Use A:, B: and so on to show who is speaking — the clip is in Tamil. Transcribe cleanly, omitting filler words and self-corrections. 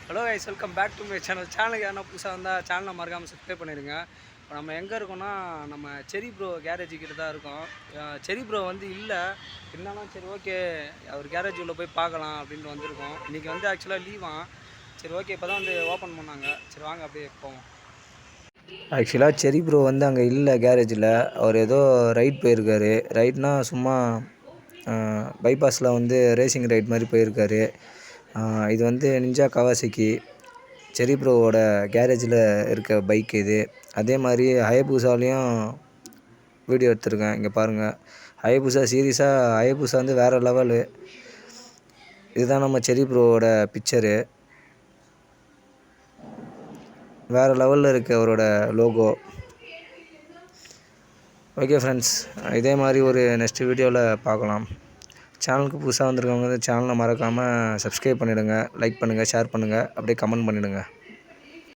A: Hello guys, welcome back to my சேனலுக்கு யாரா புதுசாக வந்தால் சேனலை மறக்காமல் சப்ஸ்கிரைப் பண்ணிடுங்க. இப்போ நம்ம எங்கே இருக்கோம்னா, நம்ம செரி ப்ரோ கேரேஜ் கிட்ட தான் இருக்கோம். செரி ப்ரோ வந்து இல்லை இருந்தாலும் சரி ஓகே, அவர் கேரேஜ் உள்ளே போய் பார்க்கலாம் அப்படின்ட்டு வந்திருக்கோம். இன்றைக்கி வந்து ஆக்சுவலாக லீவான். சரி ஓகே, இப்போ தான் வந்து ஓப்பன் பண்ணாங்க. சரி வாங்க அப்படியே போவோம். ஆக்சுவலாக செரி ப்ரோ வந்து அங்கே இல்லை கேரேஜில். அவர் ஏதோ ரைட் போயிருக்காரு. ரைட்னால் சும்மா பைபாஸில் வந்து ரேசிங் ரைட் மாதிரி போயிருக்காரு. இது வந்து நிஞ்சா கவாசகி செரி ப்ரோவோட கேரேஜில் இருக்க பைக் இது. அதே மாதிரி ஹயபூசாலையும் வீடியோ எடுத்திருக்கேன். இங்கே பாருங்கள், ஹயபூசா சீரியஸாக ஹயபூசா வந்து வேறு லெவலு. இதுதான் நம்ம செரி ப்ரோவோட பிக்சரு. வேறு லெவலில் இருக்குது அவரோட லோகோ. ஓகே ஃப்ரெண்ட்ஸ், இதே மாதிரி ஒரு நெக்ஸ்ட் வீடியோவில் பார்க்கலாம். சேனலுக்கு புதுசாக வந்திருக்கவங்க சேனலை மறக்காமல் சப்ஸ்கிரைப் பண்ணிவிடுங்க, லைக் பண்ணுங்கள், ஷேர் பண்ணுங்கள், அப்படியே கமெண்ட் பண்ணிவிடுங்க.